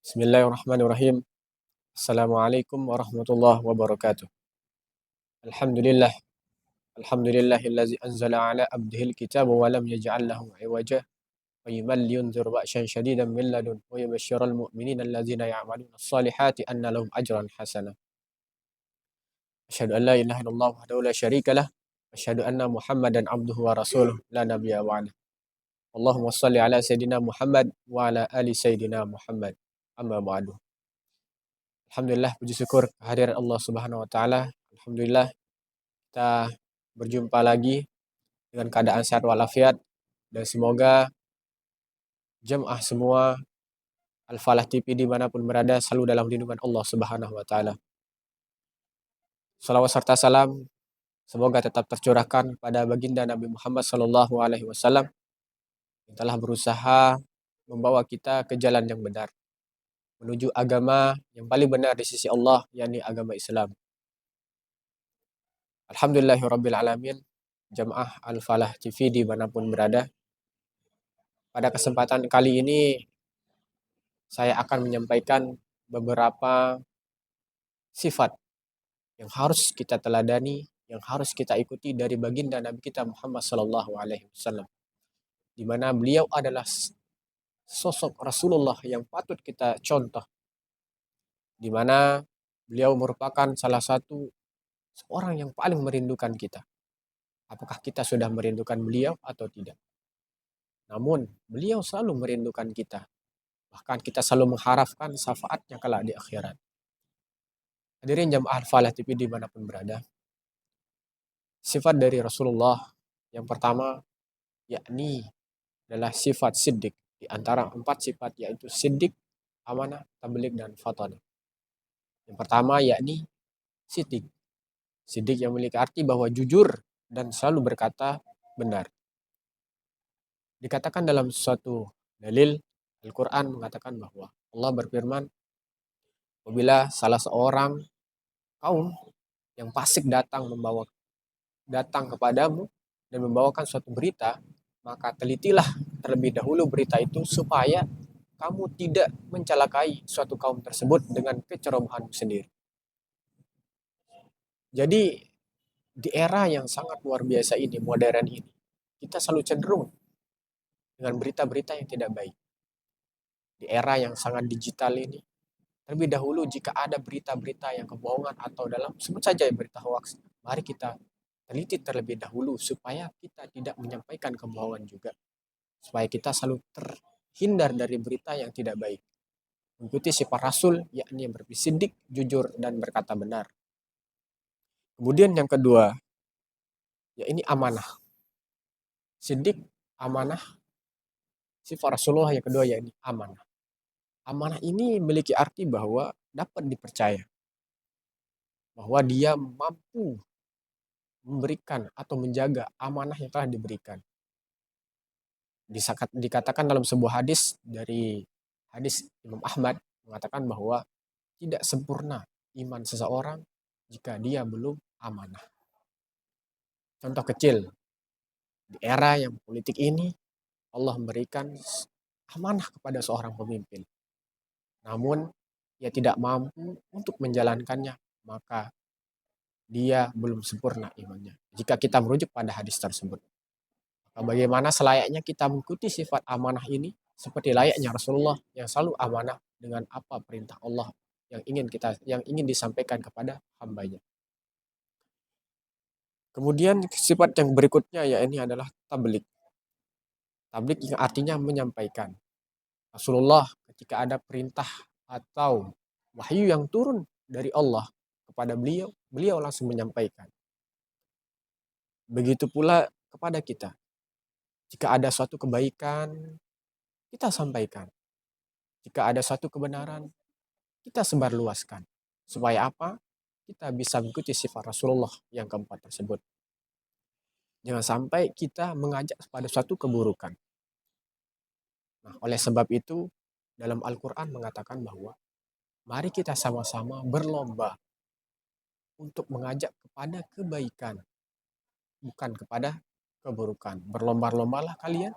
Bismillahirrahmanirrahim. Assalamualaikum warahmatullahi wabarakatuh. Alhamdulillah, alhamdulillahillazi anzala ala abdihil kitab wa lam yaj'al lahu iwaja qayyiman liyunzir ba'san shadidan min ladun wa yubashshiral mu'minina allazina ya'maluna as-salihati anna lahum ajran hasana. Asyhadu an la ilaha illallah wahdahu la syarika lah. Asyhadu anna Muhammadan abduhu wa rasuluh la nabiyya ba'dah. Allahumma shalli ala sayidina Muhammad wa ala ali sayidina Muhammad. Amma ba'du. Alhamdulillah, puji syukur kehadiran Allah Subhanahu wa taala. Alhamdulillah kita berjumpa lagi dengan keadaan sehat walafiat dan semoga jemaah semua Al-Falah TV dimanapun berada selalu dalam lindungan Allah Subhanahu wa taala. Salawat serta salam semoga tetap tercurahkan pada baginda Nabi Muhammad sallallahu alaihi wasallam yang telah berusaha membawa kita ke jalan yang benar, menuju agama yang paling benar di sisi Allah, yakni agama Islam. Alhamdulillahirabbil alamin. Jamaah Al-Falah TV dimanapun berada, pada kesempatan kali ini saya akan menyampaikan beberapa sifat yang harus kita teladani, yang harus kita ikuti dari baginda Nabi kita Muhammad Sallallahu Alaihi Wasallam, di mana beliau adalah sosok Rasulullah yang patut kita contoh, di mana beliau merupakan salah satu orang yang paling merindukan kita. Apakah kita sudah merindukan beliau atau tidak? Namun beliau selalu merindukan kita. Bahkan kita selalu mengharapkan syafaatnya kelak di akhirat. Hadirin jamaah Al-Falah TV dimanapun berada. Sifat dari Rasulullah yang pertama yakni adalah sifat siddiq. Di antara 4 sifat yaitu siddiq, amanah, tabligh, dan fatanah. Yang pertama yakni siddiq. Siddiq yang memiliki arti bahwa jujur dan selalu berkata benar. Dikatakan dalam suatu dalil Al-Quran mengatakan bahwa Allah berfirman, apabila salah seorang kaum yang fasik datang kepadamu dan membawakan suatu berita, maka telitilah terlebih dahulu berita itu supaya kamu tidak mencelakai suatu kaum tersebut dengan kecerobohanmu sendiri. Jadi di era yang sangat luar biasa ini, modern ini, kita selalu cenderung dengan berita-berita yang tidak baik. Di era yang sangat digital ini, terlebih dahulu jika ada berita-berita yang kebohongan atau dalam sebut saja berita hoax, mari kita teliti terlebih dahulu supaya kita tidak menyampaikan kebohongan juga. Supaya kita selalu terhindar dari berita yang tidak baik. Mengikuti sifat Rasul, yakni yang bersidik, jujur, dan berkata benar. Kemudian yang kedua, ya ini amanah. Sidik, amanah. Sifat Rasulullah yang kedua yakni amanah. Amanah ini memiliki arti bahwa dapat dipercaya. Bahwa dia mampu memberikan atau menjaga amanah yang telah diberikan. Dikatakan dalam sebuah hadis dari hadis Imam Ahmad mengatakan bahwa tidak sempurna iman seseorang jika dia belum amanah. Contoh kecil, di era yang politik ini Allah memberikan amanah kepada seorang pemimpin. Namun ia tidak mampu untuk menjalankannya, maka dia belum sempurna imannya. Jika kita merujuk pada hadis tersebut. Bagaimana selayaknya kita mengikuti sifat amanah ini seperti layaknya Rasulullah yang selalu amanah dengan apa perintah Allah yang ingin disampaikan kepada hambanya. Kemudian sifat yang berikutnya ya ini adalah tabligh. Tabligh yang artinya menyampaikan. Rasulullah ketika ada perintah atau wahyu yang turun dari Allah kepada beliau, beliau langsung menyampaikan. Begitu pula kepada kita. Jika ada suatu kebaikan, kita sampaikan. Jika ada suatu kebenaran, kita sebarluaskan. Supaya apa? Kita bisa mengikuti sifat Rasulullah yang keempat tersebut. Jangan sampai kita mengajak pada suatu keburukan. Nah, oleh sebab itu, dalam Al-Quran mengatakan bahwa mari kita sama-sama berlomba untuk mengajak kepada kebaikan, bukan kepada keburukan. Berlomba-lombalah kalian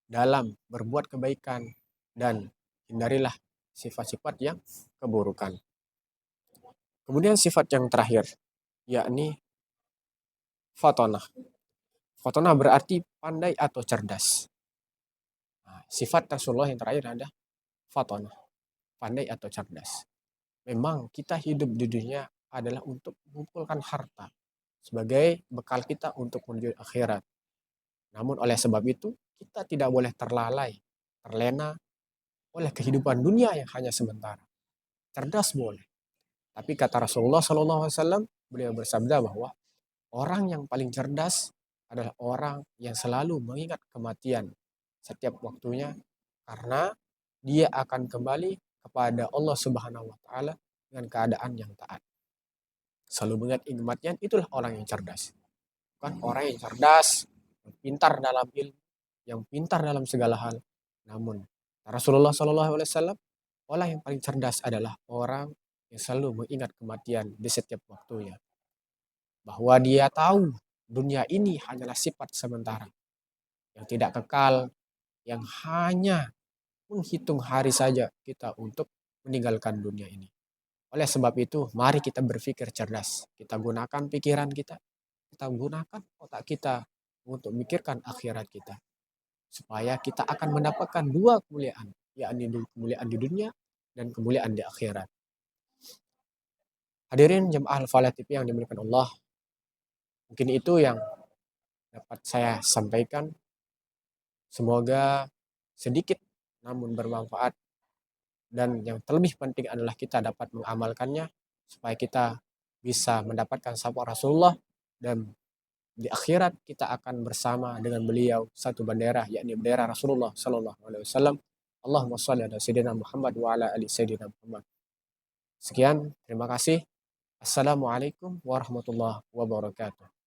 dalam berbuat kebaikan dan hindarilah sifat-sifat yang keburukan. Kemudian sifat yang terakhir, yakni fatonah. Fatonah berarti pandai atau cerdas. Nah, sifat Rasulullah yang terakhir ada fatonah, pandai atau cerdas. Memang kita hidup di dunia adalah untuk mengumpulkan harta sebagai bekal kita untuk menuju akhirat. Namun oleh sebab itu, kita tidak boleh terlalai, terlena oleh kehidupan dunia yang hanya sementara. Cerdas boleh, tapi kata Rasulullah SAW, beliau bersabda bahwa orang yang paling cerdas adalah orang yang selalu mengingat kematian setiap waktunya, karena dia akan kembali kepada Allah Subhanahu wa taala dengan keadaan yang taat. Selalu mengingat kematian, itulah orang yang cerdas. Bukan orang yang cerdas, yang pintar dalam ilmu, yang pintar dalam segala hal. Namun Rasulullah SAW, orang yang paling cerdas adalah orang yang selalu mengingat kematian di setiap waktunya. Bahwa dia tahu dunia ini hanyalah sifat sementara, yang tidak kekal, yang hanya menghitung hari saja kita untuk meninggalkan dunia ini. Oleh sebab itu, mari kita berpikir cerdas. Kita gunakan pikiran kita gunakan otak kita untuk memikirkan akhirat kita. Supaya kita akan mendapatkan dua kemuliaan, yakni kemuliaan di dunia dan kemuliaan di akhirat. Hadirin jemaah Al-Falah TV yang dimuliakan Allah, mungkin itu yang dapat saya sampaikan. Semoga sedikit namun bermanfaat, dan yang terlebih penting adalah kita dapat mengamalkannya supaya kita bisa mendapatkan syafaat Rasulullah, dan di akhirat kita akan bersama dengan beliau satu bendera, yakni bendera Rasulullah sallallahu alaihi wasallam. Allahumma shalli ala sayyidina Muhammad wa ala ali sayyidina Muhammad. Sekian, terima kasih. Assalamualaikum warahmatullahi wabarakatuh.